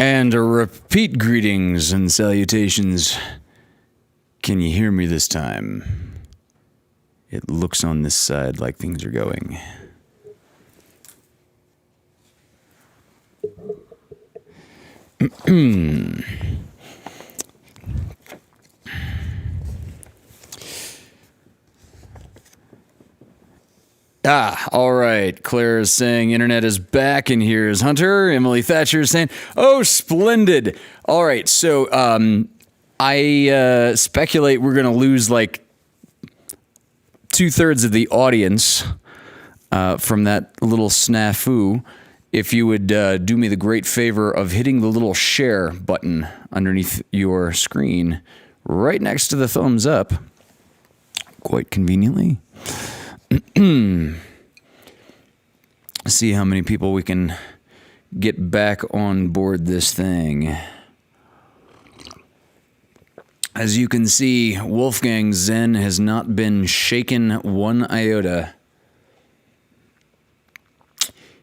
And repeat greetings and salutations. Can you hear me this time? It looks on this side like things are going. All right. Claire is saying internet is back, and here's Hunter. Emily Thatcher is saying, oh, splendid. All right. So I speculate we're going to lose like 2/3 of the audience from that little snafu. If you would do me the great favor of hitting the little share button underneath your screen right next to the thumbs up, quite conveniently. See how many people we can get back on board this thing. As you can see, Wolfgang Zen has not been shaken one iota.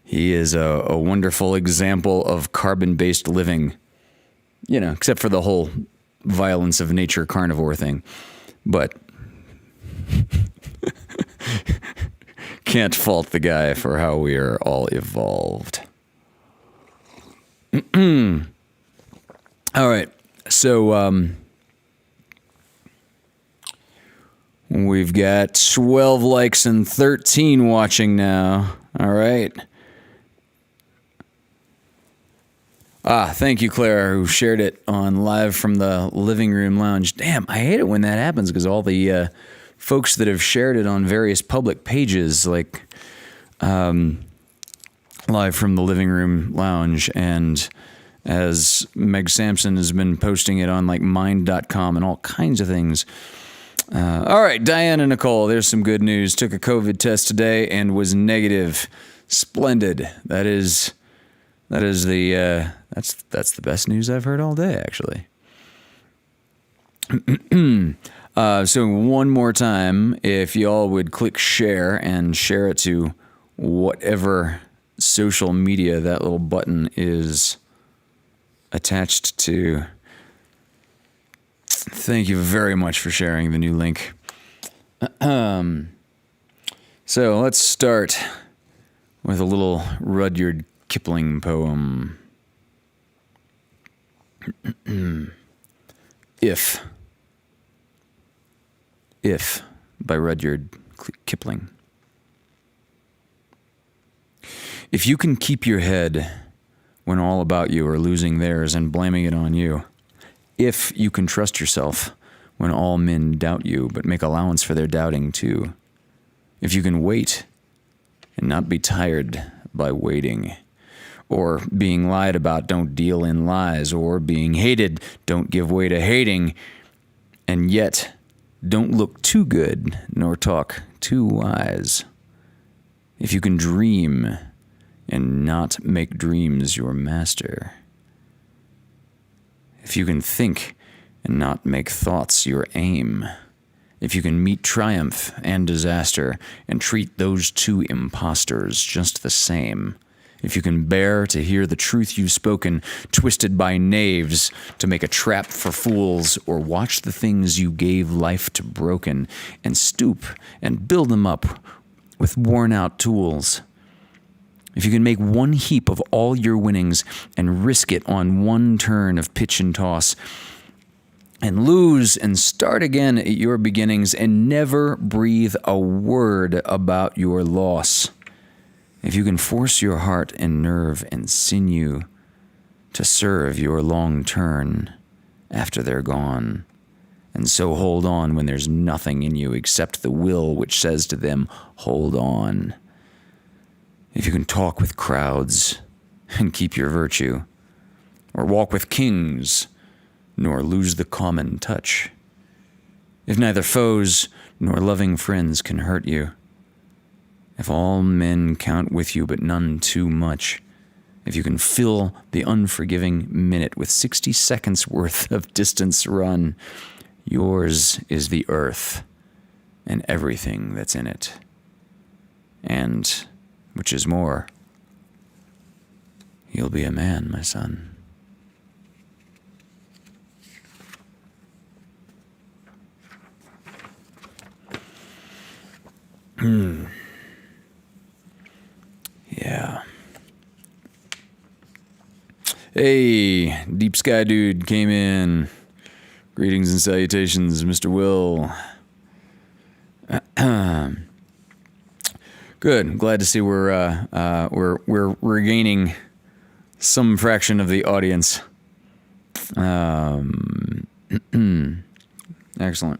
He is a wonderful example of carbon-based living. You know, except for the whole violence of nature carnivore thing. But can't fault the guy for how we are all evolved. All right, so we've got 12 likes and 13 watching now. All right. Thank you, Claire, who shared it on live from the living room lounge. Damn, I hate it when that happens because all the folks that have shared it on various public pages, like live from the living room lounge, and as Meg Sampson has been posting it on like mind.com and all kinds of things. All right, Diana Nicole, there's some good news. Took a COVID test today and was negative. Splendid. That's the best news I've heard all day, actually. So one more time, if y'all would click share and share it to whatever social media that little button is attached to. Thank you very much for sharing the new link. So let's start with a little Rudyard Kipling poem. If by Rudyard Kipling. If you can keep your head when all about you are losing theirs and blaming it on you, if you can trust yourself when all men doubt you but make allowance for their doubting too, if you can wait and not be tired by waiting, or being lied about, don't deal in lies, or being hated, don't give way to hating, and yet don't look too good nor talk too wise. If you can dream and not make dreams your master. If you can think and not make thoughts your aim. If you can meet triumph and disaster and treat those two impostors just the same. If you can bear to hear the truth you've spoken, twisted by knaves to make a trap for fools, or watch the things you gave life to broken, and stoop and build them up with worn-out tools. If you can make one heap of all your winnings and risk it on one turn of pitch and toss, and lose and start again at your beginnings, and never breathe a word about your loss. If you can force your heart and nerve and sinew to serve your long turn after they're gone, and so hold on when there's nothing in you except the will which says to them, hold on. If you can talk with crowds and keep your virtue, or walk with kings, nor lose the common touch. If neither foes nor loving friends can hurt you, if all men count with you but none too much, if you can fill the unforgiving minute with 60 seconds worth of distance run, yours is the earth and everything that's in it. And, which is more, you'll be a man, my son. Yeah. Hey, Deep Sky Dude came in. Greetings and salutations, Mr. Will. Good. Glad to see we're regaining some fraction of the audience. Excellent.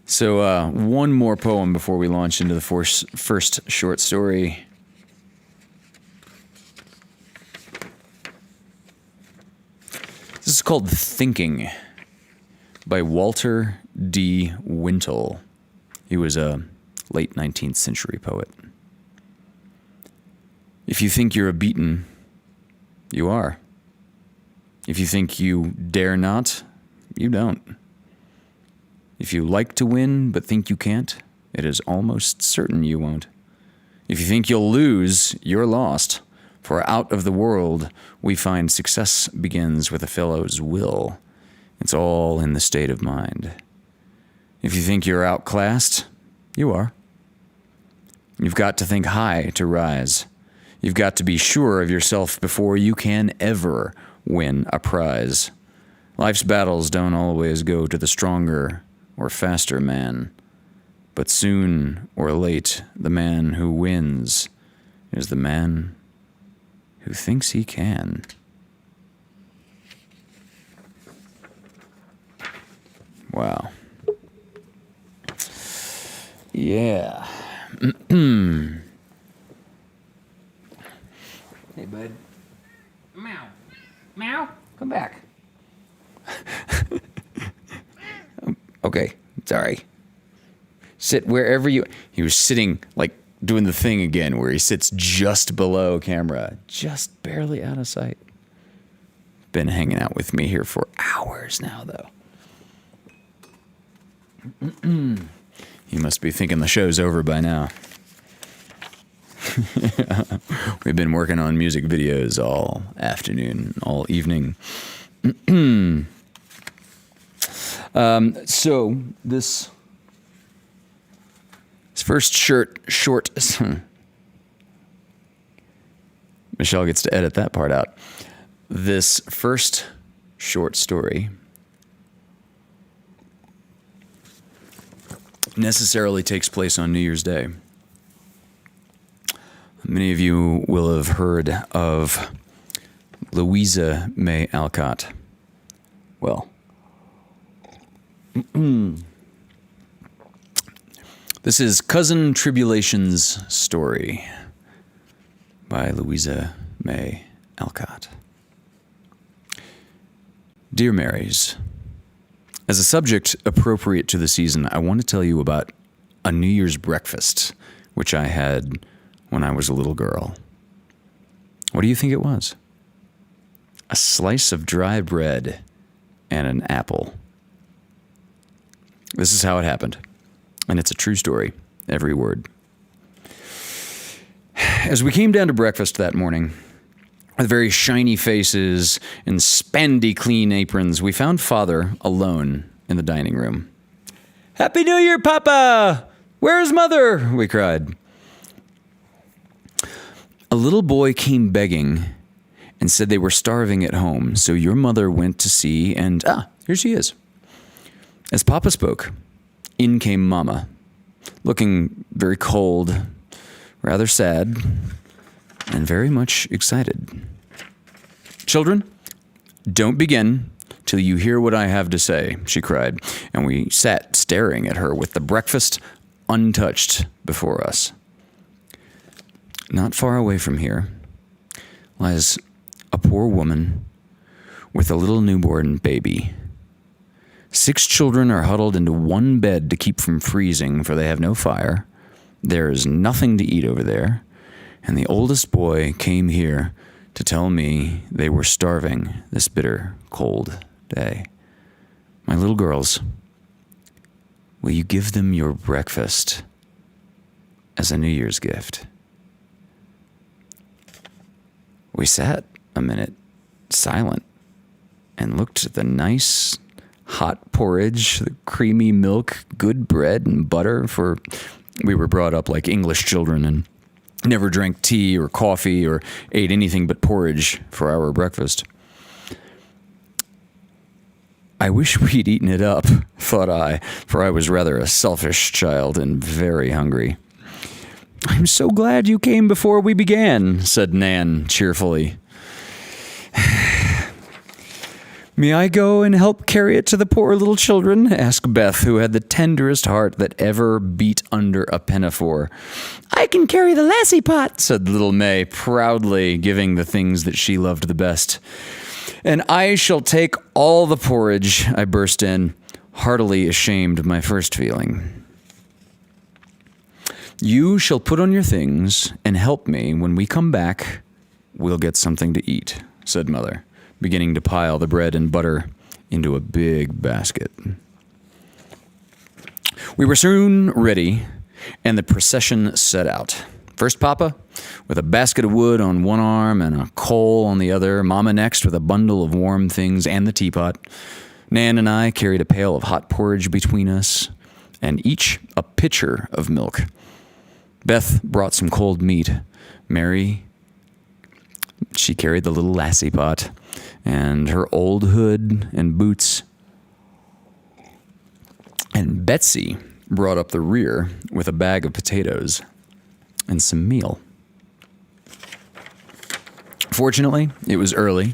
So one more poem before we launch into the first short story. This is called Thinking by Walter D. Wintle. He was a late 19th century poet. If you think you're a beaten, you are. If you think you dare not, you don't. If you like to win but think you can't, it is almost certain you won't. If you think you'll lose, you're lost. For out of the world, we find success begins with a fellow's will. It's all in the state of mind. If you think you're outclassed, you are. You've got to think high to rise. You've got to be sure of yourself before you can ever win a prize. Life's battles don't always go to the stronger or faster man, but soon or late, the man who wins is the man who thinks he can. Wow. Yeah. Hey, bud. Meow. Meow. Come back. Okay, sorry. Sit wherever you... He was sitting, like, doing the thing again where he sits just below camera, just barely out of sight. Been hanging out with me here for hours now, though. You must be thinking the show's over by now. We've been working on music videos all afternoon, all evening. So this first short. Michelle gets to edit that part out. This first short story necessarily takes place on New Year's Day. Many of you will have heard of Louisa May Alcott. Well, this is Cousin Tribulation's Story by Louisa May Alcott. Dear Marys, as a subject appropriate to the season, I want to tell you about a New Year's breakfast, which I had when I was a little girl. What do you think it was? A slice of dry bread and an apple. This is how it happened, and it's a true story, every word. As we came down to breakfast that morning, with very shiny faces and spandy clean aprons, we found Father alone in the dining room. "Happy New Year, Papa! Where's Mother?" we cried. "A little boy came begging and said they were starving at home, so your mother went to see and, here she is." As Papa spoke, in came Mama, looking very cold, rather sad, and very much excited. "Children, don't begin till you hear what I have to say," she cried, and we sat staring at her with the breakfast untouched before us. Not far away from here lies a poor woman with a little newborn baby. 6 children are huddled into one bed to keep from freezing, for they have no fire. There is nothing to eat over there, and the oldest boy came here to tell me they were starving this bitter, cold day. My little girls, will you give them your breakfast as a New Year's gift? We sat a minute, silent, and looked at the nice, hot porridge, creamy milk, good bread and butter, for we were brought up like English children and never drank tea or coffee or ate anything but porridge for our breakfast. I wish we'd eaten it up, thought I, for I was rather a selfish child and very hungry. I'm so glad you came before we began, said Nan cheerfully. May I go and help carry it to the poor little children? Asked Beth, who had the tenderest heart that ever beat under a pinafore. I can carry the lassie pot, said little May, proudly giving the things that she loved the best. And I shall take all the porridge, I burst in, heartily ashamed of my first feeling. You shall put on your things and help me. When we come back, we'll get something to eat, said Mother, beginning to pile the bread and butter into a big basket. We were soon ready, and the procession set out. First Papa, with a basket of wood on one arm and a coal on the other. Mama next, with a bundle of warm things and the teapot. Nan and I carried a pail of hot porridge between us, and each a pitcher of milk. Beth brought some cold meat. Mary, she carried the little lassie pot and her old hood and boots. And Betsy brought up the rear with a bag of potatoes and some meal. Fortunately, it was early,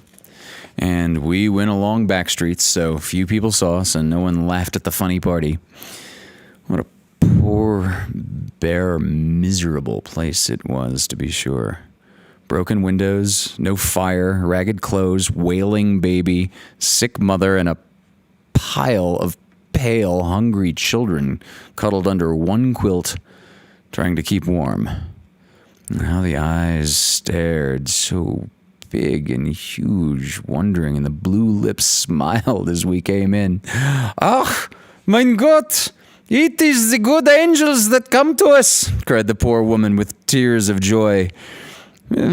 and we went along back streets, so few people saw us and no one laughed at the funny party. What a poor, bare, miserable place it was, to be sure. Broken windows, no fire, ragged clothes, wailing baby, sick mother, and a pile of pale, hungry children cuddled under one quilt, trying to keep warm. And how the eyes stared so big and huge, wondering, and the blue lips smiled as we came in. Ach, mein Gott! It is the good angels that come to us, cried the poor woman with tears of joy.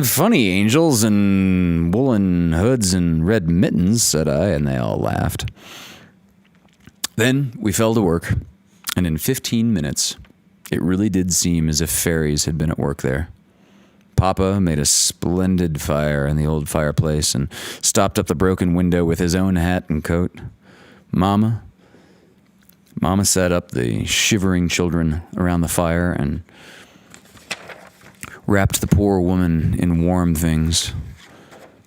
Funny angels in woolen hoods and red mittens, said I, and they all laughed. Then we fell to work, and in 15 minutes, it really did seem as if fairies had been at work there. Papa made a splendid fire in the old fireplace and stopped up the broken window with his own hat and coat. Mama set up the shivering children around the fire and wrapped the poor woman in warm things.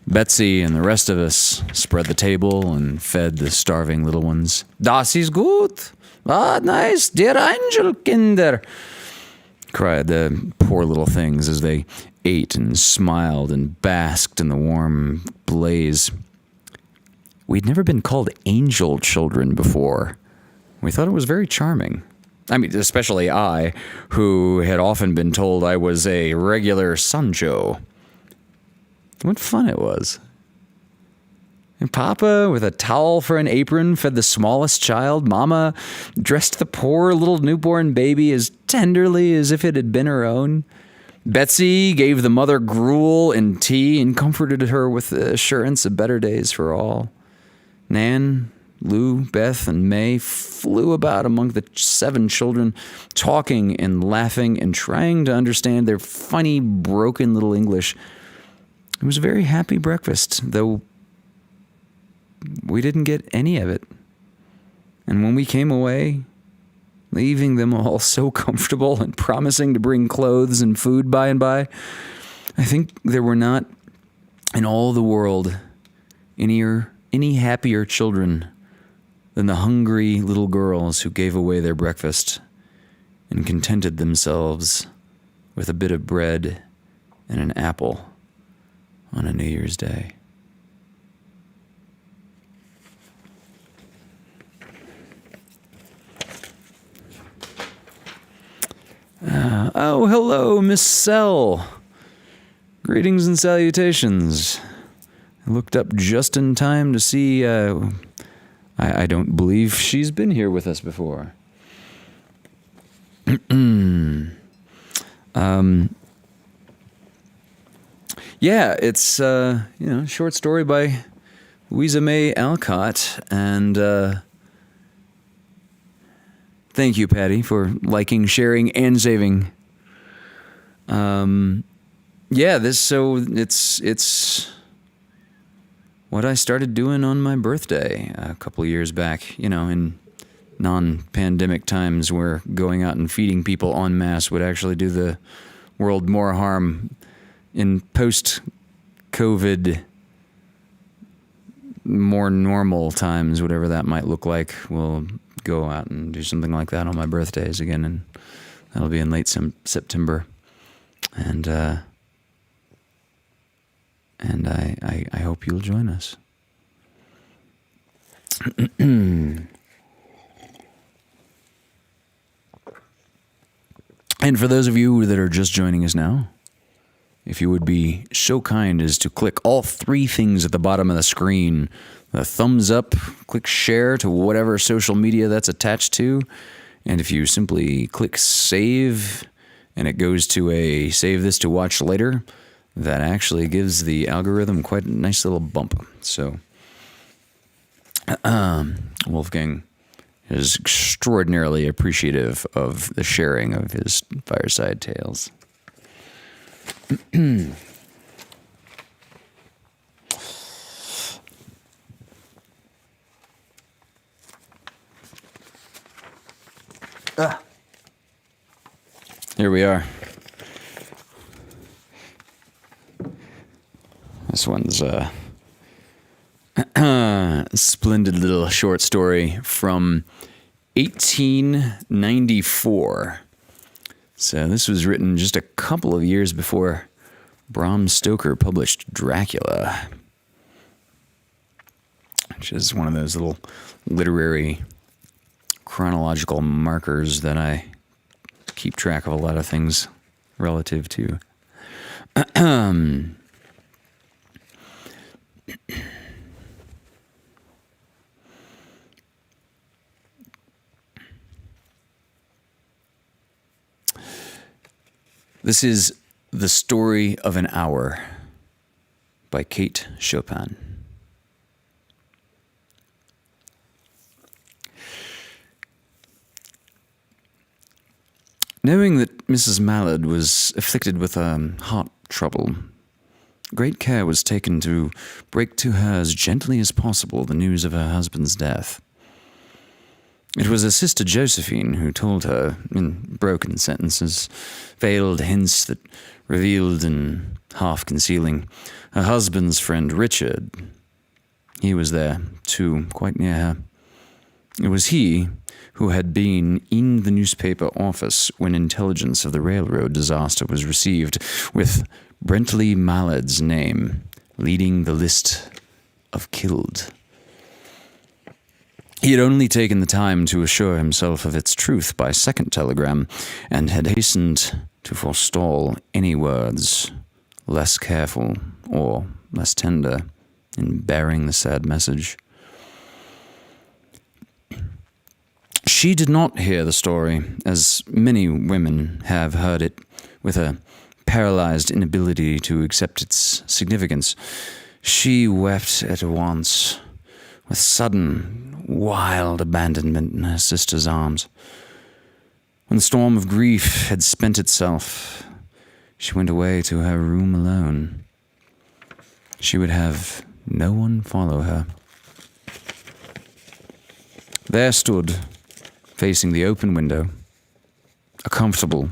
Betsy and the rest of us spread the table and fed the starving little ones. Das ist gut. Ah, nice, dear Angelkinder, cried the poor little things as they ate and smiled and basked in the warm blaze. We'd never been called angel children before. We thought it was very charming. I mean, especially I, who had often been told I was a regular Sancho. What fun it was. And Papa, with a towel for an apron, fed the smallest child. Mama dressed the poor little newborn baby as tenderly as if it had been her own. Betsy gave the mother gruel and tea and comforted her with the assurance of better days for all. Nan, Lou, Beth, and May flew about among the 7 children, talking and laughing and trying to understand their funny, broken little English. It was a very happy breakfast, though we didn't get any of it. And when we came away, leaving them all so comfortable and promising to bring clothes and food by and by, I think there were not in all the world any happier children than the hungry little girls who gave away their breakfast and contented themselves with a bit of bread and an apple on a New Year's Day. Oh, hello, Miss Sell. Greetings and salutations. I looked up just in time to see, I don't believe she's been here with us before. Yeah, it's, short story by Louisa May Alcott, and Thank you, Patty, for liking, sharing, and saving. It's what I started doing on my birthday a couple years back, in non-pandemic times where going out and feeding people en masse would actually do the world more harm. In post-COVID, more normal times, whatever that might look like, we'll go out and do something like that on my birthdays again, and that'll be in late September. And I hope you'll join us. And for those of you that are just joining us now, if you would be so kind as to click all three things at the bottom of the screen, the thumbs up, click share to whatever social media that's attached to, and if you simply click save and it goes to a save this to watch later, that actually gives the algorithm quite a nice little bump. So, Wolfgang is extraordinarily appreciative of the sharing of his Fireside Tales. Here we are. This one's a splendid little short story from 1894. So this was written just a couple of years before Bram Stoker published Dracula, which is one of those little literary chronological markers that I keep track of a lot of things relative to. This is The Story of an Hour by Kate Chopin. Knowing that Mrs. Mallard was afflicted with heart trouble, great care was taken to break to her as gently as possible the news of her husband's death. It was her sister Josephine who told her, in broken sentences, veiled hints that revealed and half-concealing, her husband's friend Richard. He was there, too, quite near her. It was he who had been in the newspaper office when intelligence of the railroad disaster was received, with Brentley Mallard's name leading the list of killed. He had only taken the time to assure himself of its truth by second telegram, and had hastened to forestall any words less careful or less tender in bearing the sad message. She did not hear the story, as many women have heard it, with a paralyzed inability to accept its significance. She wept at once, with sudden, wild abandonment in her sister's arms. When the storm of grief had spent itself, she went away to her room alone. She would have no one follow her. There stood, facing the open window, a comfortable,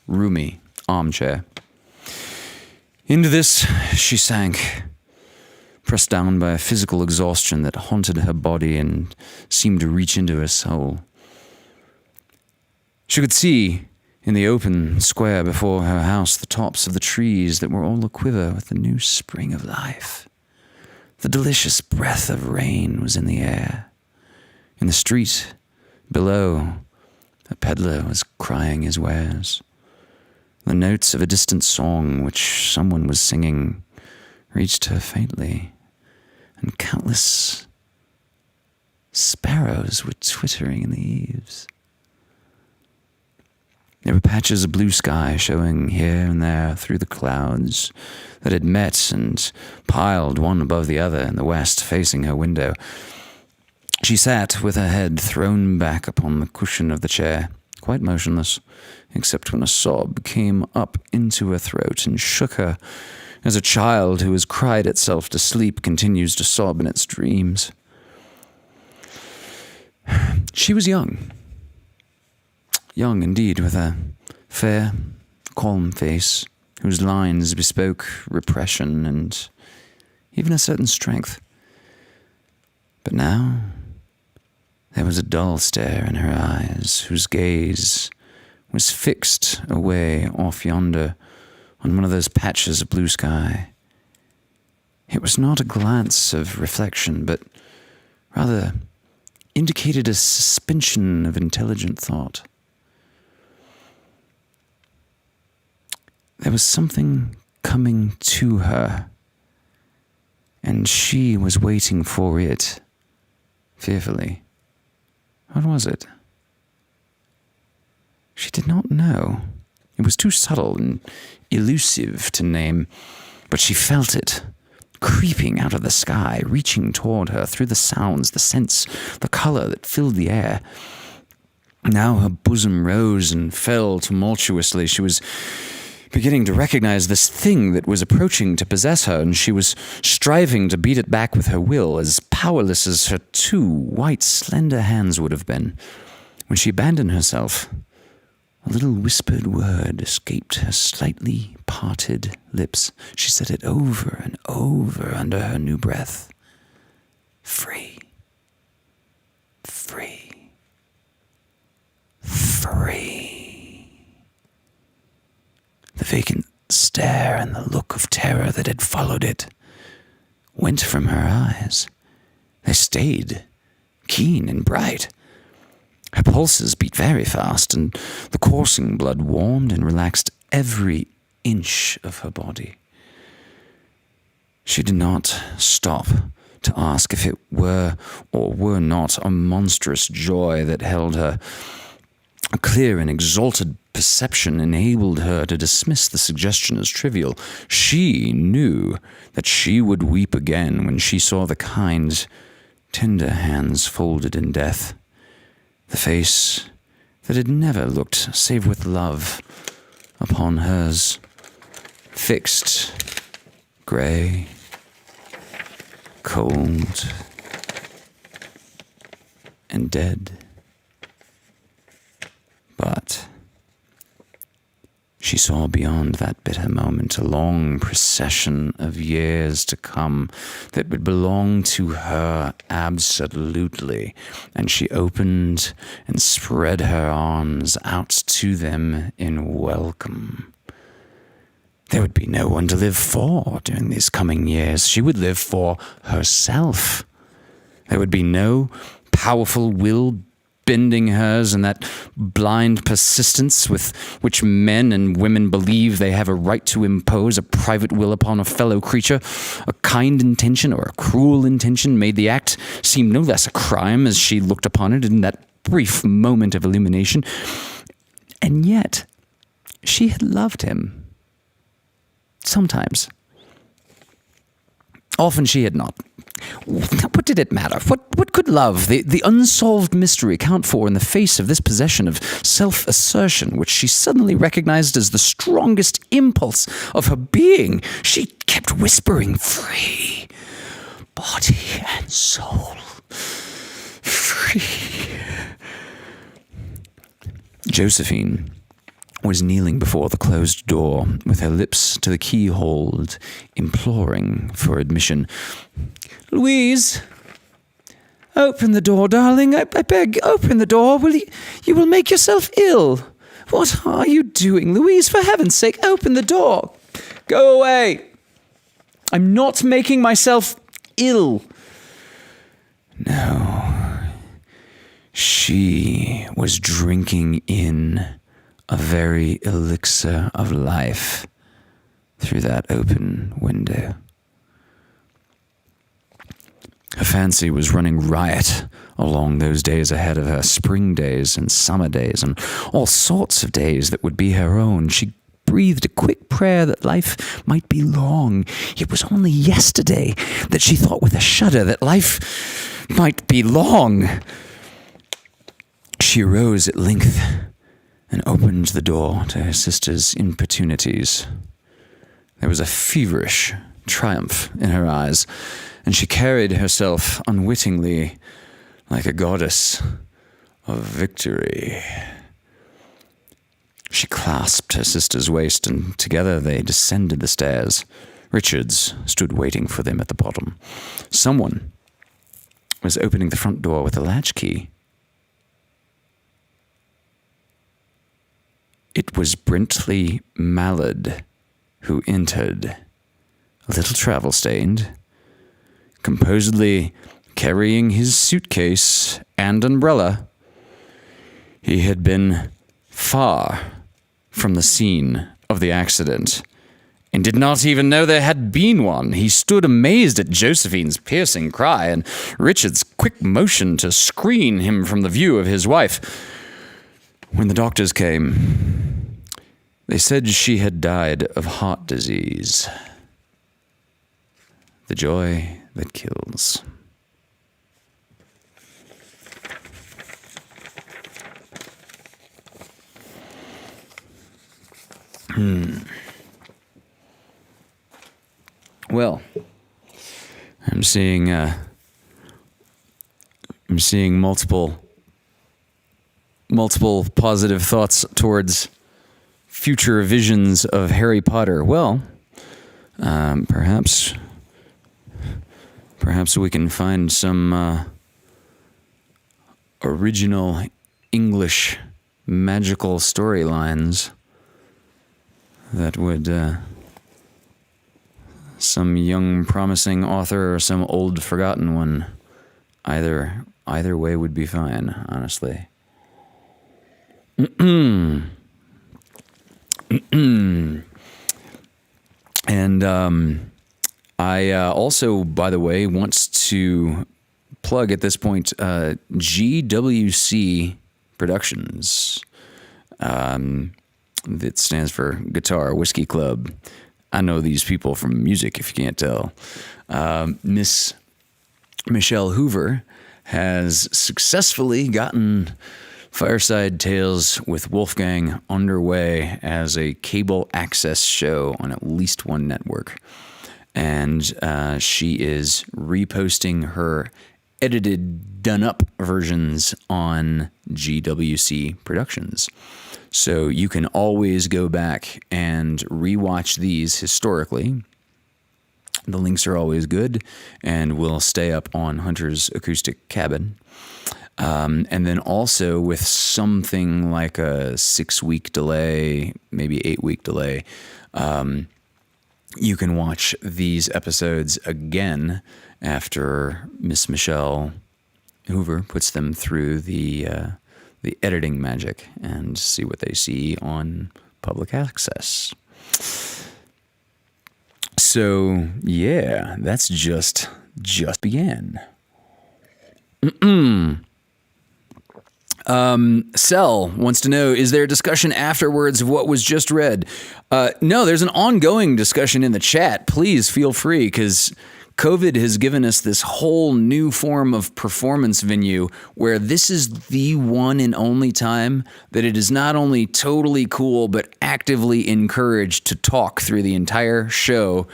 roomy armchair. Into this she sank, pressed down by a physical exhaustion that haunted her body and seemed to reach into her soul. She could see, in the open square before her house, the tops of the trees that were all aquiver with the new spring of life. The delicious breath of rain was in the air. In the street below, a peddler was crying his wares. The notes of a distant song which someone was singing reached her faintly, and countless sparrows were twittering in the eaves. There were patches of blue sky showing here and there through the clouds that had met and piled one above the other in the west facing her window. She sat with her head thrown back upon the cushion of the chair, quite motionless, except when a sob came up into her throat and shook her, as a child who has cried itself to sleep continues to sob in its dreams. She was young indeed, with a fair, calm face, whose lines bespoke repression and even a certain strength. But now there was a dull stare in her eyes, whose gaze was fixed away off yonder on one of those patches of blue sky. It was not a glance of reflection, but rather indicated a suspension of intelligent thought. There was something coming to her, and she was waiting for it, fearfully. What was it? She did not know. It was too subtle and elusive to name, but she felt it, creeping out of the sky, reaching toward her through the sounds, the scents, the color that filled the air. Now her bosom rose and fell tumultuously. She was beginning to recognize this thing that was approaching to possess her, and she was striving to beat it back with her will, as powerless as her two white, slender hands would have been. When she abandoned herself, a little whispered word escaped her slightly parted lips. She said it over and over under her new breath. Free. Free. Free. The vacant stare and the look of terror that had followed it went from her eyes. They stayed, keen and bright. Her pulses beat very fast, and the coursing blood warmed and relaxed every inch of her body. She did not stop to ask if it were or were not a monstrous joy that held her. A clear and exalted perception enabled her to dismiss the suggestion as trivial. She knew that she would weep again when she saw the kind, tender hands folded in death, the face that had never looked save with love upon hers, fixed, grey, cold, and dead. But she saw beyond that bitter moment a long procession of years to come that would belong to her absolutely, and she opened and spread her arms out to them in welcome. There would be no one to live for during these coming years. She would live for herself. There would be no powerful will bending hers and that blind persistence with which men and women believe they have a right to impose a private will upon a fellow creature. A kind intention or a cruel intention made the act seem no less a crime as she looked upon it in that brief moment of illumination. And yet, she had loved him. Sometimes. Often she had not. What did it matter? What could love, the unsolved mystery, count for in the face of this possession of self-assertion, which she suddenly recognized as the strongest impulse of her being? She kept whispering, free, body and soul, free. Josephine was kneeling before the closed door, with her lips to the keyhole, imploring for admission. Louise, open the door, darling. I beg, open the door. You will make yourself ill. What are you doing, Louise? For heaven's sake, open the door. Go away. I'm not making myself ill. No. She was drinking in a very elixir of life through that open window. Her fancy was running riot along those days ahead of her, spring days and summer days and all sorts of days that would be her own. She breathed a quick prayer that life might be long. It was only yesterday that she thought with a shudder that life might be long. She arose at length and opened the door to her sister's importunities. There was a feverish triumph in her eyes, and she carried herself unwittingly like a goddess of victory. She clasped her sister's waist, and together they descended the stairs. Richards stood waiting for them at the bottom. Someone was opening the front door with a latchkey. It was Brentley Mallard who entered, a little travel-stained, composedly carrying his suitcase and umbrella. He had been far from the scene of the accident and did not even know there had been one. He stood amazed at Josephine's piercing cry and Richard's quick motion to screen him from the view of his wife. When the doctors came, they said she had died of heart disease. The joy that kills. Well, I'm seeing multiple positive thoughts towards future visions of Harry Potter. Well, perhaps we can find some original English magical storylines that would some young promising author or some old forgotten one. Either way would be fine, honestly. And I also, by the way, wants to plug at this point GWC Productions. That stands for Guitar Whiskey Club. I know these people from music, if you can't tell. Miss Michelle Hoover has successfully gotten Fireside Tailes with Wolfgang underway as a cable access show on at least one network. And she is reposting her edited, done-up versions on GWC Productions. So you can always go back and rewatch these historically. The links are always good and will stay up on Hunter's Acoustic Cabin. And then also with something like a 6-week delay, maybe 8-week delay, you can watch these episodes again after Miss Michelle Hoover puts them through the editing magic and see what they see on public access. So yeah, that's just began. Cell wants to know, is there a discussion afterwards of what was just read? No, there's an ongoing discussion in the chat. Please feel free, because COVID has given us this whole new form of performance venue where this is the one and only time that it is not only totally cool, but actively encouraged to talk through the entire show.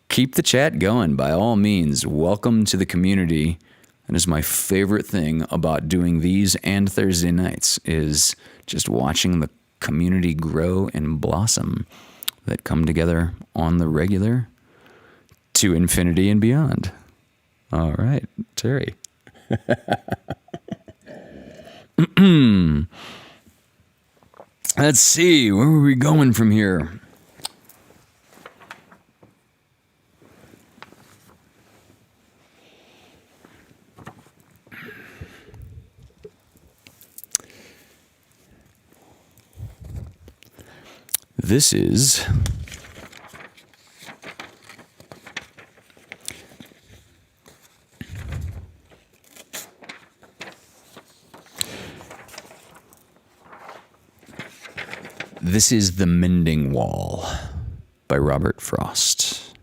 Keep the chat going, by all means. Welcome to the community. That is my favorite thing about doing these and Thursday nights, is just watching the community grow and blossom that come together on the regular to infinity and beyond. All right, Terry. Let's see, where are we going from here? This is The Mending Wall by Robert Frost.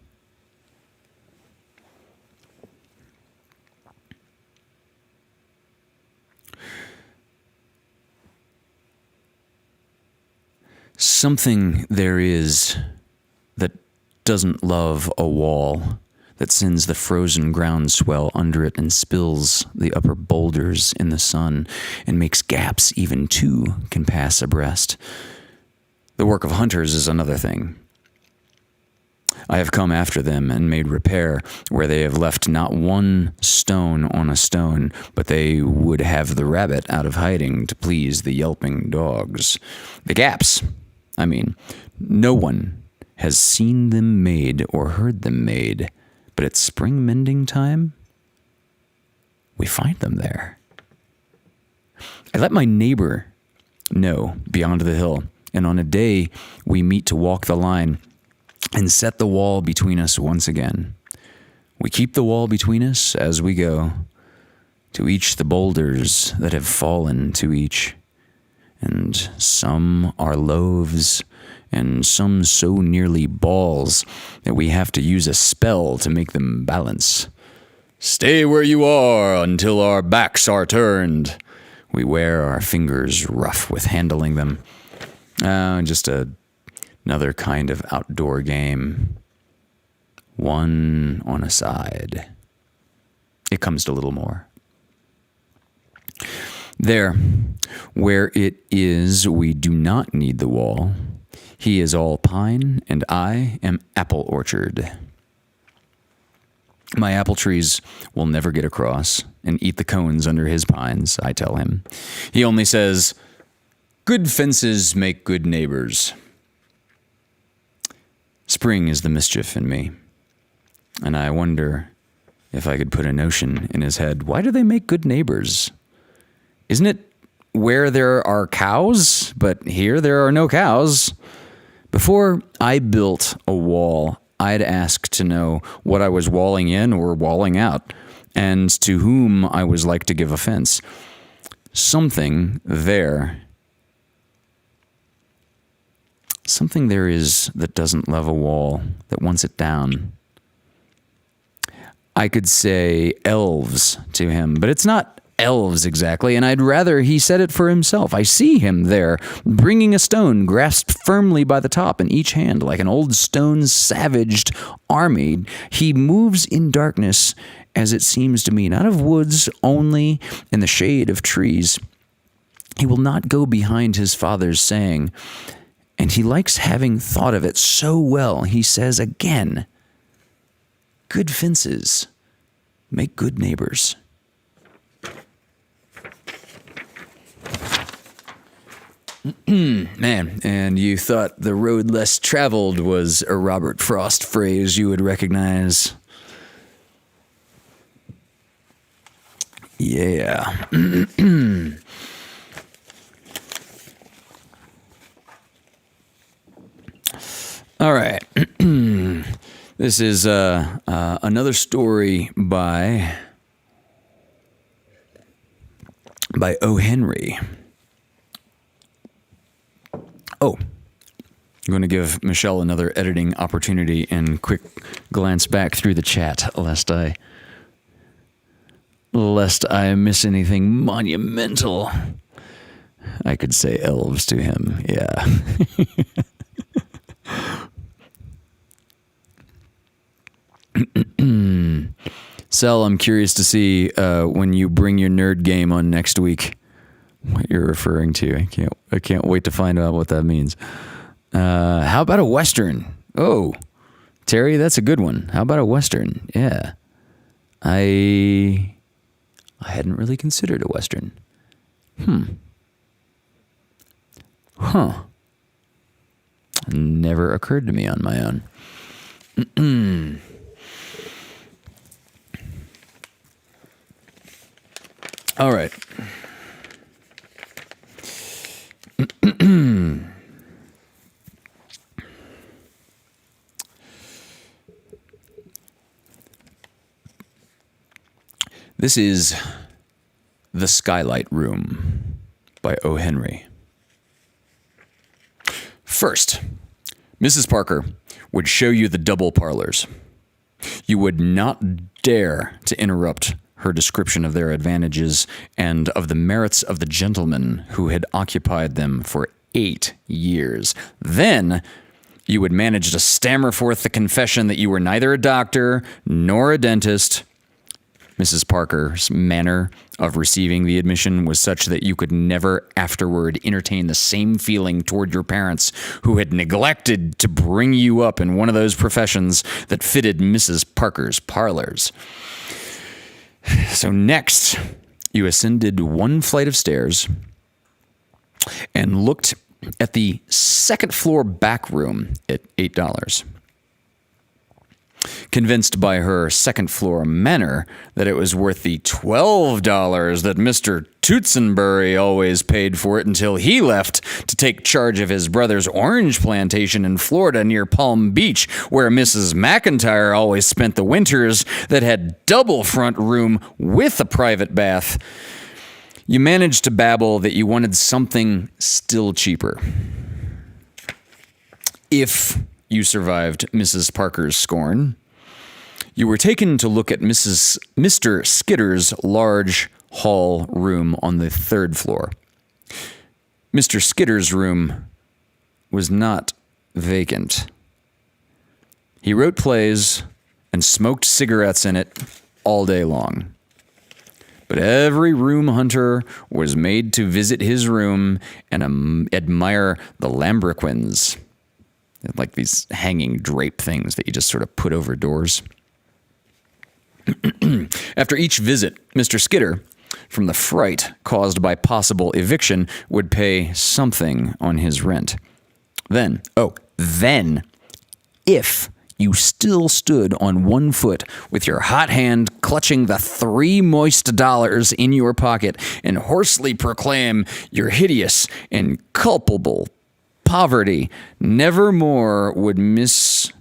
Something there is that doesn't love a wall, that sends the frozen groundswell under it and spills the upper boulders in the sun and makes gaps even two can pass abreast. The work of hunters is another thing. I have come after them and made repair where they have left not one stone on a stone, but they would have the rabbit out of hiding to please the yelping dogs. The gaps, no one has seen them made or heard them made, but at spring mending time, we find them there. I let my neighbor know beyond the hill, and on a day we meet to walk the line and set the wall between us once again. We keep the wall between us as we go, to each the boulders that have fallen to each. And some are loaves, and some so nearly balls that we have to use a spell to make them balance. Stay where you are until our backs are turned. We wear our fingers rough with handling them. Just another kind of outdoor game. One on a side. It comes to little more. There, where it is, we do not need the wall. He is all pine, and I am apple orchard. My apple trees will never get across and eat the cones under his pines, I tell him. He only says, "Good fences make good neighbors." Spring is the mischief in me, and I wonder if I could put a notion in his head. Why do they make good neighbors? Isn't it where there are cows? But here there are no cows. Before I built a wall, I'd ask to know what I was walling in or walling out, and to whom I was like to give offense. Something there is that doesn't love a wall, that wants it down. I could say elves to him, but it's not elves exactly, and I'd rather he said it for himself. I see him there, bringing a stone grasped firmly by the top in each hand, like an old stone-savaged army. He moves in darkness, as it seems to me, not of woods only, in the shade of trees. He will not go behind his father's saying, and he likes having thought of it so well. He says again, "Good fences make good neighbors." Man, and you thought the road less traveled was a Robert Frost phrase you would recognize. Yeah. All right. This is another story by O. Henry. Oh, I'm going to give Michelle another editing opportunity and quick glance back through the chat lest I miss anything monumental. I could say elves to him, yeah. Sel, I'm curious to see when you bring your nerd game on next week, what you're referring to. I can't wait to find out what that means. How about a Western? Oh, Terry, that's a good one. How about a Western? Yeah. I hadn't really considered a Western. Huh. Never occurred to me on my own. All right. This is The Skylight Room by O. Henry. First, Mrs. Parker would show you the double parlors. You would not dare to interrupt her description of their advantages and of the merits of the gentlemen who had occupied them for 8 years. Then you would manage to stammer forth the confession that you were neither a doctor nor a dentist. Mrs. Parker's manner of receiving the admission was such that you could never afterward entertain the same feeling toward your parents who had neglected to bring you up in one of those professions that fitted Mrs. Parker's parlors. So next, you ascended one flight of stairs and looked at the second floor back room at $8. Convinced by her second floor manner that it was worth the $12 that Mr. Tootsenbury always paid for it until he left to take charge of his brother's orange plantation in Florida near Palm Beach, where Mrs. McIntyre always spent the winters, that had double front room with a private bath, you managed to babble that you wanted something still cheaper. If you survived Mrs. Parker's scorn, you were taken to look at Mr. Skitter's large hall room on the 3rd floor. Mr. Skitter's room was not vacant. He wrote plays and smoked cigarettes in it all day long. But every room hunter was made to visit his room and admire the lambrequins, like these hanging drape things that you just sort of put over doors. After each visit, Mr. Skitter, from the fright caused by possible eviction, would pay something on his rent. Then, if you still stood on one foot with your hot hand clutching the 3 moist dollars in your pocket and hoarsely proclaim your hideous and culpable poverty, nevermore would Miss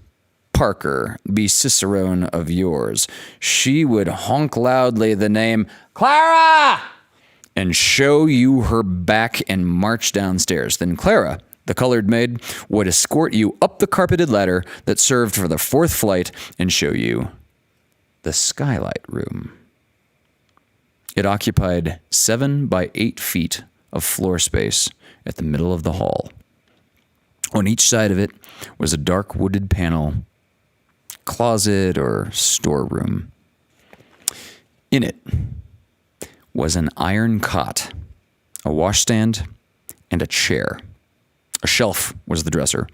Parker be cicerone of yours. She would honk loudly the name Clara and show you her back and march downstairs. Then Clara, the colored maid, would escort you up the carpeted ladder that served for the 4th flight and show you the skylight room. It occupied 7 by 8 feet of floor space at the middle of the hall. On each side of it was a dark wooded panel, closet or storeroom. In it was an iron cot, a washstand, and a chair. A shelf was the dresser.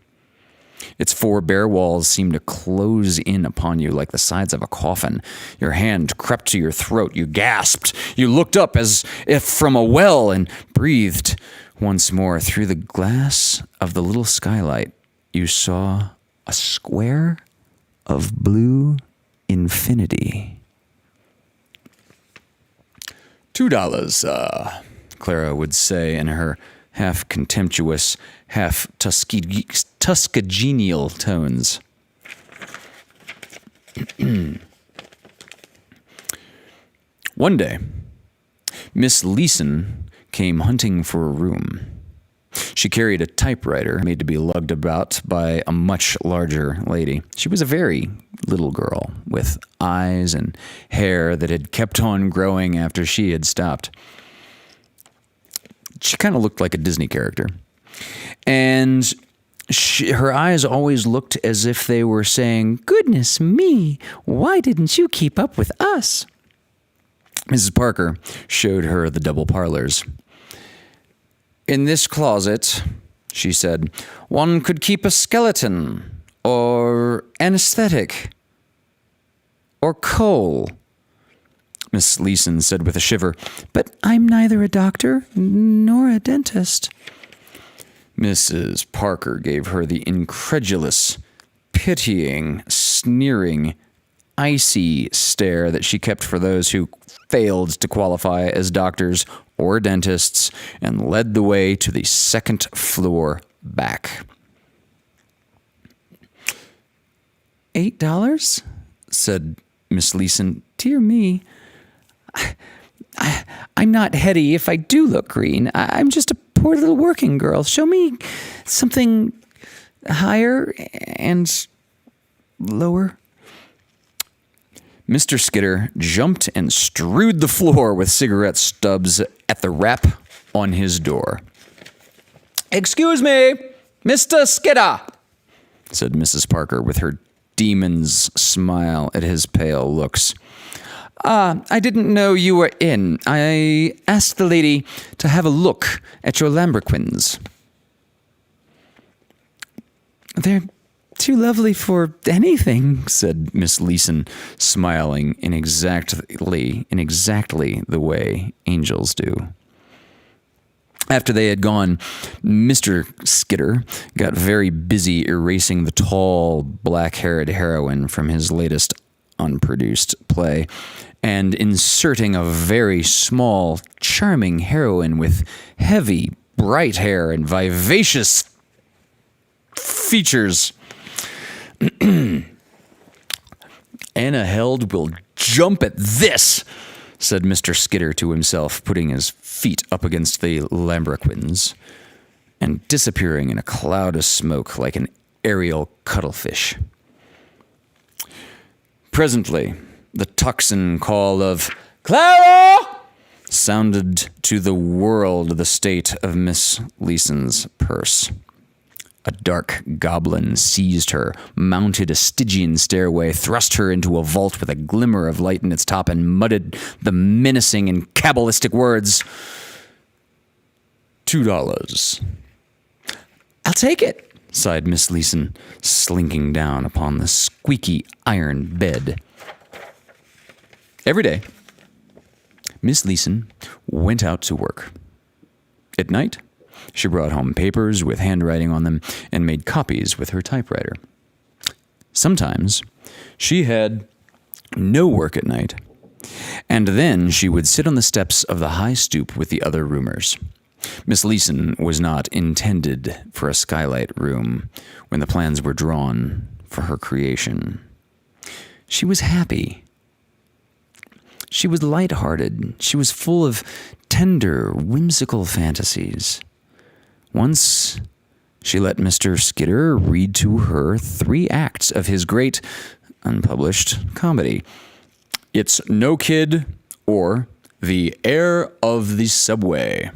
Its 4 bare walls seemed to close in upon you like the sides of a coffin. Your hand crept to your throat. You gasped. You looked up as if from a well and breathed once more. Through the glass of the little skylight, you saw a square of blue infinity. $2, Clara would say in her half contemptuous, half Tuscagenial tones. One day, Miss Leeson came hunting for a room. She carried a typewriter made to be lugged about by a much larger lady. She was a very little girl with eyes and hair that had kept on growing after she had stopped. She kind of looked like a Disney character. And her eyes always looked as if they were saying, "Goodness me, why didn't you keep up with us?" Mrs. Parker showed her the double parlors. "In this closet," she said, "one could keep a skeleton, or anesthetic, or coal." Miss Leeson said with a shiver, "But I'm neither a doctor nor a dentist." Mrs. Parker gave her the incredulous, pitying, sneering, icy stare that she kept for those who failed to qualify as doctors or dentists, and led the way to the 2nd floor back. $8? Said Miss Leeson. "Dear me, I'm not heady if I do look green. I'm just a poor little working girl. Show me something higher and lower." Mr. Skitter jumped and strewed the floor with cigarette stubs at the rap on his door. "Excuse me, Mr. Skidder," said Mrs. Parker with her demon's smile at his pale looks. I didn't know you were in. I asked the lady to have a look at your lambrequins." "They're too lovely for anything," said Miss Leeson, smiling in exactly the way angels do. After they had gone, Mr. Skidder got very busy erasing the tall, black-haired heroine from his latest unproduced play, and inserting a very small, charming heroine with heavy, bright hair and vivacious features. "Anna Held will jump at this," said Mr. Skidder to himself, putting his feet up against the lambrequins and disappearing in a cloud of smoke like an aerial cuttlefish. Presently, the tocsin call of "Clara!" sounded to the world the state of Miss Leeson's purse. A dark goblin seized her, mounted a Stygian stairway, thrust her into a vault with a glimmer of light in its top, and muttered the menacing and cabalistic words, $2. "I'll take it," sighed Miss Leeson, slinking down upon the squeaky iron bed. Every day, Miss Leeson went out to work. At night, she brought home papers with handwriting on them and made copies with her typewriter. Sometimes she had no work at night, and then she would sit on the steps of the high stoop with the other roomers. Miss Leeson was not intended for a skylight room when the plans were drawn for her creation. She was happy. She was light-hearted. She was full of tender, whimsical fantasies. Once, she let Mr. Skidder read to her 3 acts of his great, unpublished comedy, It's No Kid, or The Heir of the Subway.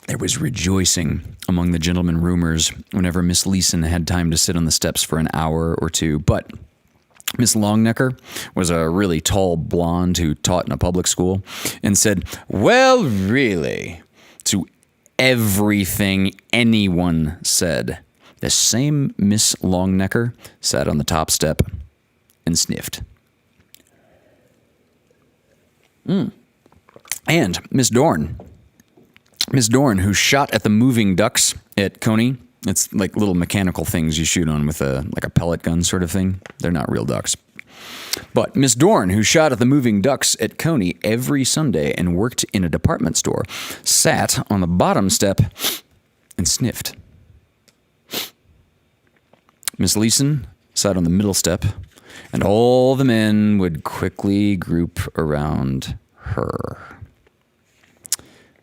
There was rejoicing among the gentlemen roomers whenever Miss Leeson had time to sit on the steps for an hour or two, but Miss Longnecker was a really tall blonde who taught in a public school and said, "Well, really," to everything anyone said. The same Miss Longnecker sat on the top step and sniffed. And Miss Dorn, who shot at the moving ducks at Coney. It's like little mechanical things you shoot on with a pellet gun sort of thing. They're not real ducks. But Miss Dorn, who shot at the moving ducks at Coney every Sunday and worked in a department store, sat on the bottom step and sniffed. Miss Leeson sat on the middle step, and all the men would quickly group around her.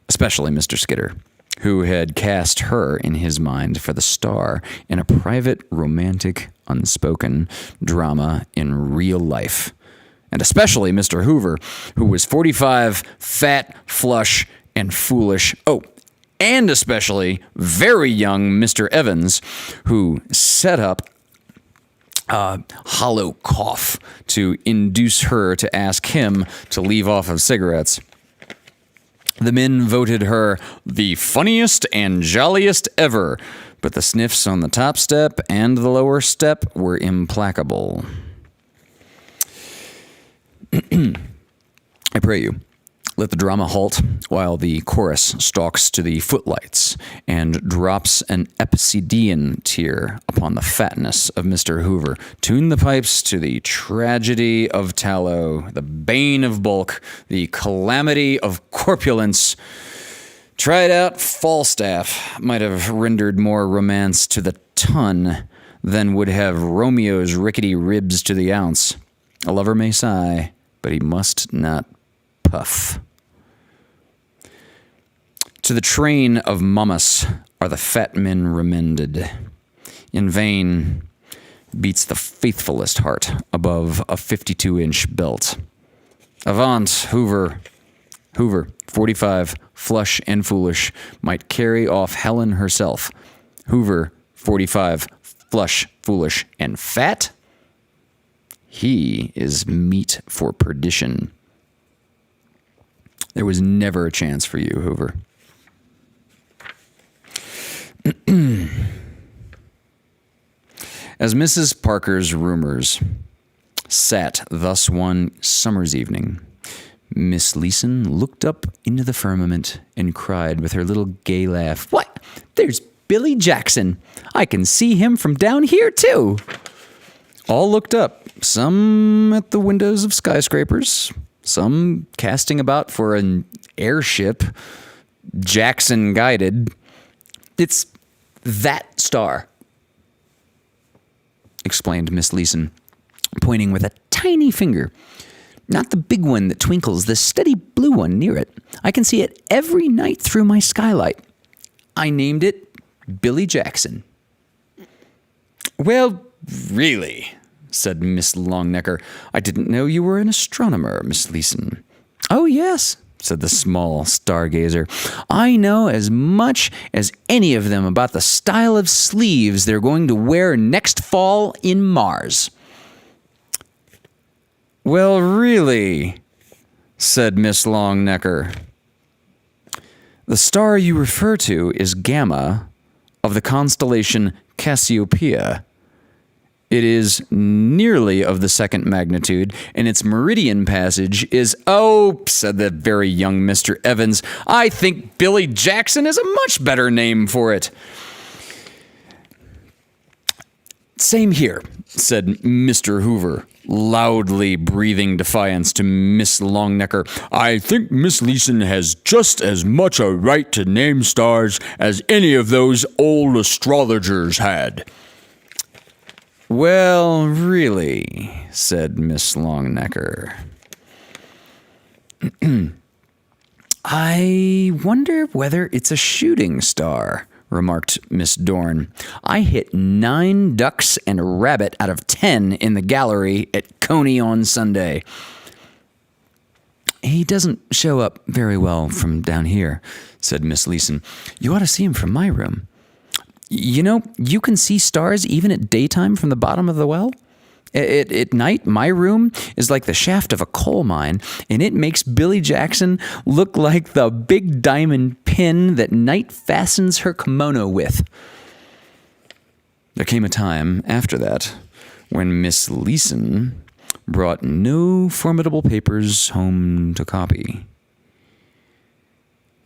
Especially Mr. Skidder, who had cast her in his mind for the star in a private, romantic, unspoken drama in real life. And especially Mr. Hoover, who was 45, fat, flush, and foolish. Oh, and especially very young Mr. Evans, who set up a hollow cough to induce her to ask him to leave off of cigarettes. The men voted her the funniest and jolliest ever, but the sniffs on the top step and the lower step were implacable. I pray you, let the drama halt while the chorus stalks to the footlights and drops an Epicedian tear upon the fatness of Mr. Hoover. Tune the pipes to the tragedy of tallow, the bane of bulk, the calamity of corpulence. Tried out Falstaff might have rendered more romance to the ton than would have Romeo's rickety ribs to the ounce. A lover may sigh, but he must not puff. To the train of Momus are the fat men remended. In vain beats the faithfulest heart above a 52-inch belt. Avaunt, Hoover, Hoover, 45, flush and foolish, might carry off Helen herself. Hoover, 45, flush, foolish, and fat? He is meat for perdition. There was never a chance for you, Hoover. As Mrs. Parker's roomers sat thus one summer's evening, Miss Leeson looked up into the firmament and cried with her little gay laugh, "What? There's Billy Jackson. I can see him from down here, too." All looked up, some at the windows of skyscrapers, some casting about for an airship, Jackson guided. "It's that star," explained Miss Leeson, pointing with a tiny finger. "Not the big one that twinkles, the steady blue one near it. I can see it every night through my skylight. I named it Billy Jackson." "Well, really," said Miss Longnecker, "I didn't know you were an astronomer, Miss Leeson." "Oh, yes," said the small stargazer. "I know as much as any of them about the style of sleeves they're going to wear next fall in Mars." "Well, really," said Miss Longnecker. "The star you refer to is Gamma of the constellation Cassiopeia. It is nearly of the second magnitude, and its meridian passage is—" "Oh," said the very young Mr. Evans, "I think Billy Jackson is a much better name for it." "Same here," said Mr. Hoover, loudly breathing defiance to Miss Longnecker. "I think Miss Leeson has just as much a right to name stars as any of those old astrologers had." "Well, really," said Miss Longnecker. "I wonder whether it's a shooting star," remarked Miss Dorn. "I hit 9 ducks and a rabbit out of 10 in the gallery at Coney on Sunday." "He doesn't show up very well from down here," said Miss Leeson. "You ought to see him from my room. You know, you can see stars even at daytime from the bottom of the well. At night, my room is like the shaft of a coal mine, and it makes Billy Jackson look like the big diamond pin that Night fastens her kimono with." There came a time after that when Miss Leeson brought no formidable papers home to copy.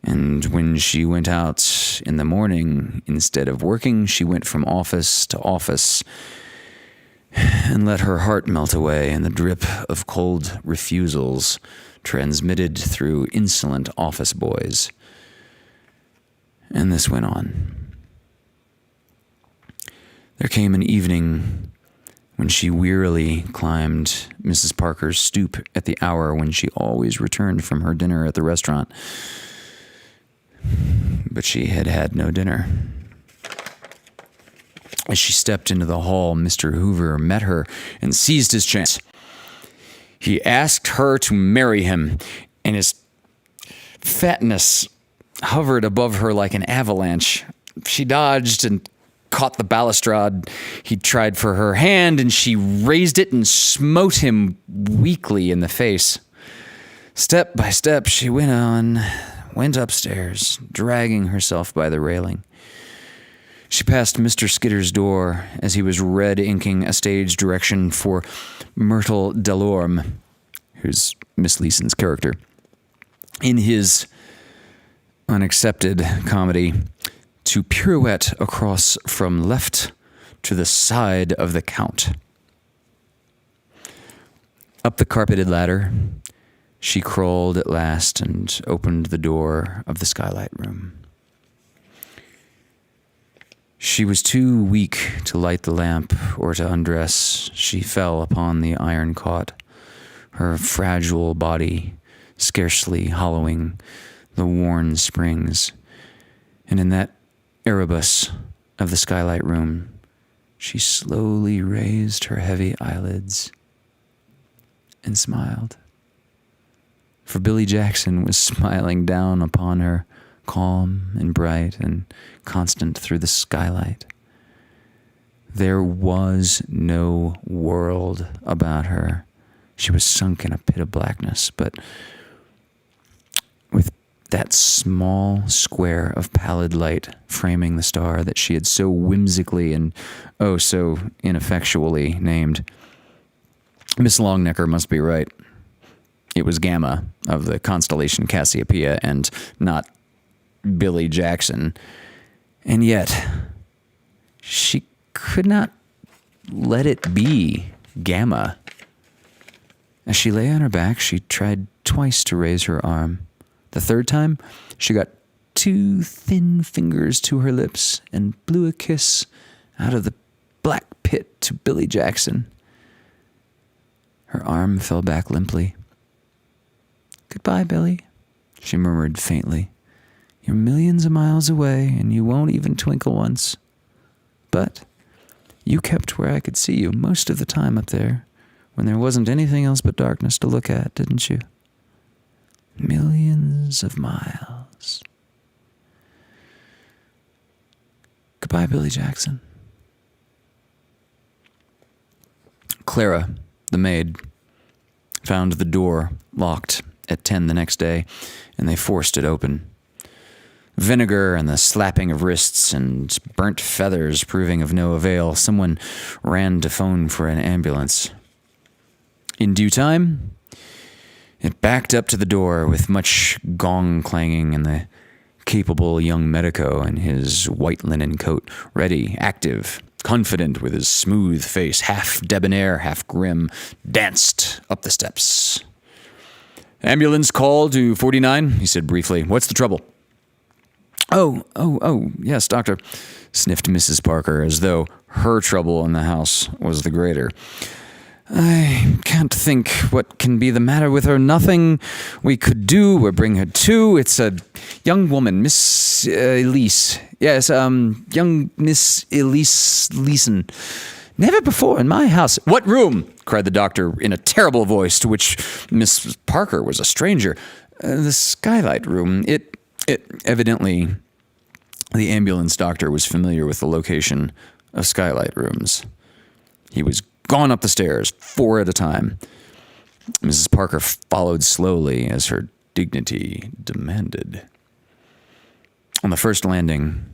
And when she went out in the morning, instead of working, she went from office to office and let her heart melt away in the drip of cold refusals transmitted through insolent office boys. And this went on. There came an evening when she wearily climbed Mrs. Parker's stoop at the hour when she always returned from her dinner at the restaurant. But she had had no dinner. As she stepped into the hall, Mr. Hoover met her and seized his chance. He asked her to marry him, and his fatness hovered above her like an avalanche. She dodged and caught the balustrade. He tried for her hand, and she raised it and smote him weakly in the face. Step by step, she went upstairs, dragging herself by the railing. She passed Mr. Skidder's door as he was red inking a stage direction for Myrtle Delorme, who's Miss Leeson's character, in his unaccepted comedy, to pirouette across from left to the side of the Count. Up the carpeted ladder, she crawled at last and opened the door of the skylight room. She was too weak to light the lamp or to undress. She fell upon the iron cot, her fragile body scarcely hollowing the worn springs. And in that Erebus of the skylight room, she slowly raised her heavy eyelids and smiled. For Billy Jackson was smiling down upon her, calm and bright and constant through the skylight. There was no world about her. She was sunk in a pit of blackness, but with that small square of pallid light framing the star that she had so whimsically and oh so ineffectually named. Miss Longnecker must be right. It was Gamma of the constellation Cassiopeia and not Billy Jackson. And yet, she could not let it be Gamma. As she lay on her back, she tried twice to raise her arm. The third time, she got two thin fingers to her lips and blew a kiss out of the black pit to Billy Jackson. Her arm fell back limply. "Goodbye, Billy," she murmured faintly. "You're millions of miles away, and you won't even twinkle once. But you kept where I could see you most of the time up there, when there wasn't anything else but darkness to look at, didn't you? Millions of miles. Goodbye, Billy Jackson." Clara, the maid, found the door locked at 10 the next day, and they forced it open. Vinegar and the slapping of wrists and burnt feathers proving of no avail, someone ran to phone for an ambulance. In due time, it backed up to the door with much gong clanging and the capable young medico in his white linen coat, ready, active, confident with his smooth face, half debonair, half grim, danced up the steps. "Ambulance call to 49, he said briefly. "What's the trouble?" Oh, yes, doctor," sniffed Mrs. Parker, as though her trouble in the house was the greater. "I can't think what can be the matter with her. Nothing we could do or bring her to. It's a young woman, Miss Elise. Yes, young Miss Elise Leeson. Never before in my house." "What room?" cried the doctor in a terrible voice, to which Miss Parker was a stranger. "The skylight room. It evidently, the ambulance doctor was familiar with the location of skylight rooms. He was gone up the stairs, 4 at a time. Mrs. Parker followed slowly as her dignity demanded. On the first landing,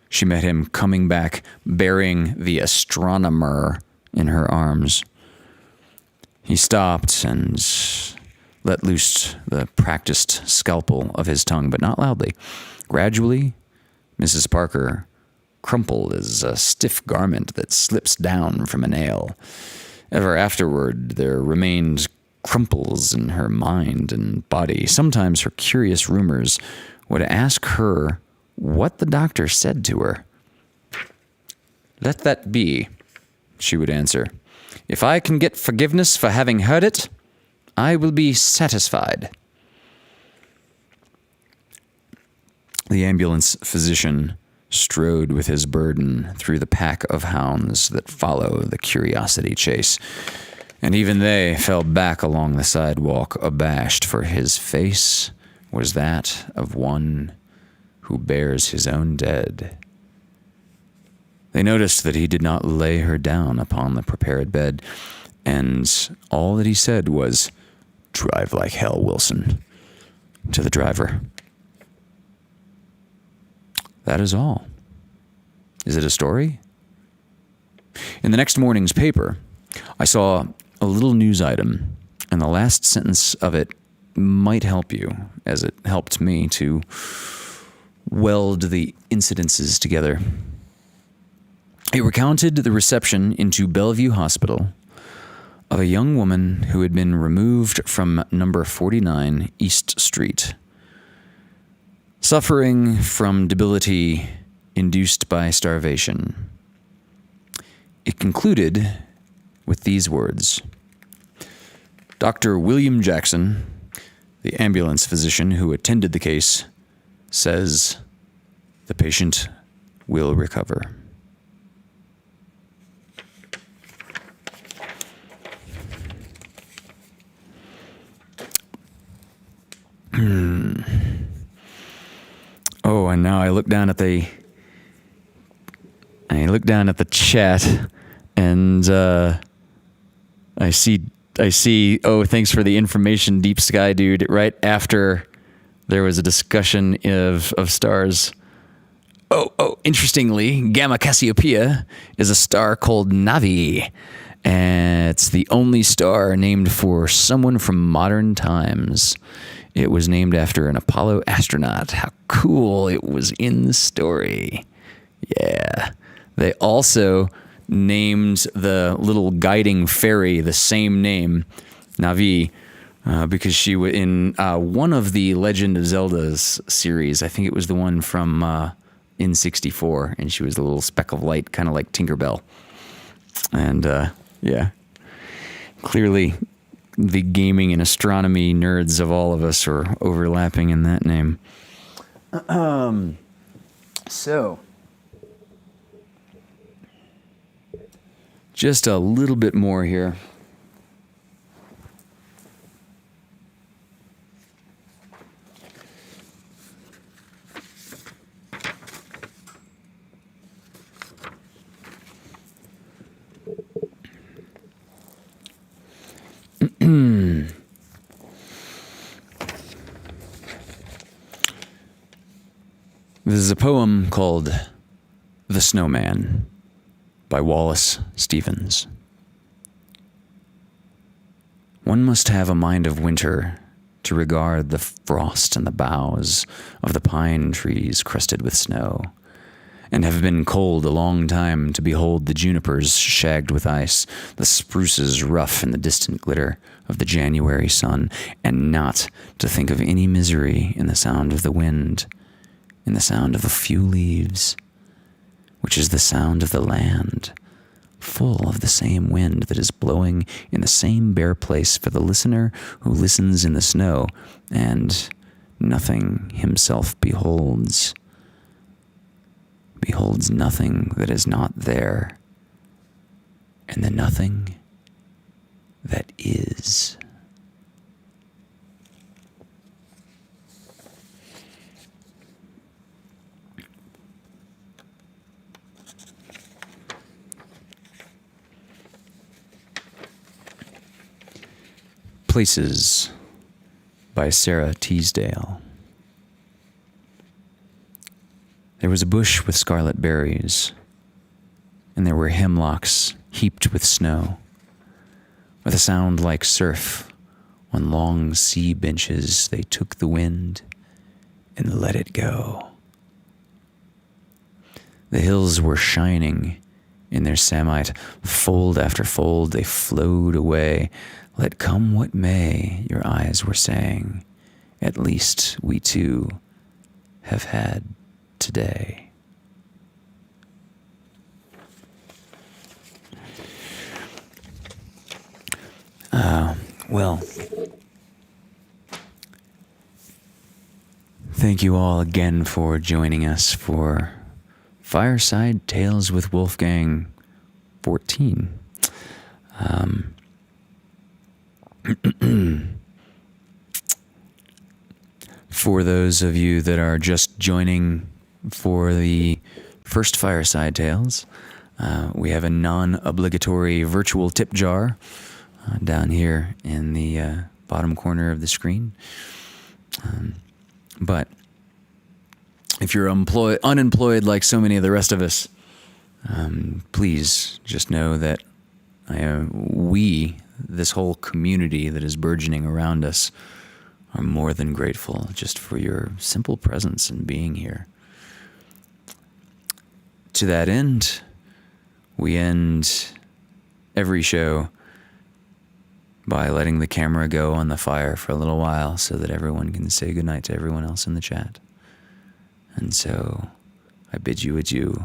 she met him coming back, bearing the astronomer in her arms. He stopped and let loose the practiced scalpel of his tongue, but not loudly. Gradually, Mrs. Parker crumpled as a stiff garment that slips down from a nail. Ever afterward, there remained crumples in her mind and body. Sometimes her curious rumors would ask her what the doctor said to her. "Let that be," she would answer. "If I can get forgiveness for having heard it, I will be satisfied." The ambulance physician strode with his burden through the pack of hounds that follow the curiosity chase, and even they fell back along the sidewalk abashed, for his face was that of one who bears his own dead. They noticed that he did not lay her down upon the prepared bed, and all that he said was, "Drive like hell, Wilson," to the driver. That is all. Is it a story? In the next morning's paper, I saw a little news item, and the last sentence of it might help you, as it helped me to weld the incidences together. It recounted the reception into Bellevue Hospital of a young woman who had been removed from number 49 East Street, suffering from debility induced by starvation. It concluded with these words: "Dr. William Jackson, the ambulance physician who attended the case, says the patient will recover." Oh, and now I look down at the chat, and I see. Oh, thanks for the information, Deep Sky Dude. Right after there was a discussion of stars. Oh, interestingly, Gamma Cassiopeia is a star called Navi. And it's the only star named for someone from modern times. It was named after an Apollo astronaut. How cool it was in the story. Yeah. They also named the little guiding fairy the same name, Navi, because she was in one of the Legend of Zelda's series. I think it was the one from N64, and she was the little speck of light, kind of like Tinkerbell. And yeah, clearly the gaming and astronomy nerds of all of us are overlapping in that name. So, just a little bit more here. This is a poem called The Snowman by Wallace Stevens. One must have a mind of winter to regard the frost in the boughs of the pine trees crusted with snow, and have been cold a long time to behold the junipers shagged with ice, the spruces rough in the distant glitter of the January sun, and not to think of any misery in the sound of the wind, in the sound of a few leaves, which is the sound of the land, full of the same wind that is blowing in the same bare place for the listener who listens in the snow, and nothing himself beholds nothing that is not there, and the nothing that is. Places by Sarah Teasdale. There was a bush with scarlet berries, and there were hemlocks heaped with snow, with a sound like surf. On long sea benches they took the wind and let it go. The hills were shining in their samite, fold after fold they flowed away. Let come what may, your eyes were saying, at least we too have had today. Well, thank you all again for joining us for Fireside Tales with Wolfgang XIV. For those of you that are just joining for the first Fireside Tales, we have a non-obligatory virtual tip jar down here in the bottom corner of the screen. But if you're unemployed like so many of the rest of us, please just know that we, this whole community that is burgeoning around us, are more than grateful just for your simple presence and being here. To that end, we end every show by letting the camera go on the fire for a little while so that everyone can say goodnight to everyone else in the chat. And so I bid you adieu.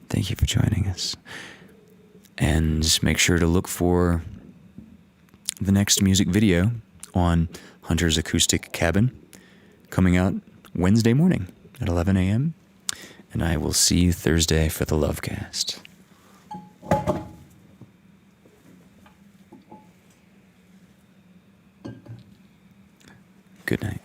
Thank you for joining us. And make sure to look for the next music video on Hunter's Acoustic Cabin coming out Wednesday morning at 11 a.m. And I will see you Thursday for the Lovecast. Good night.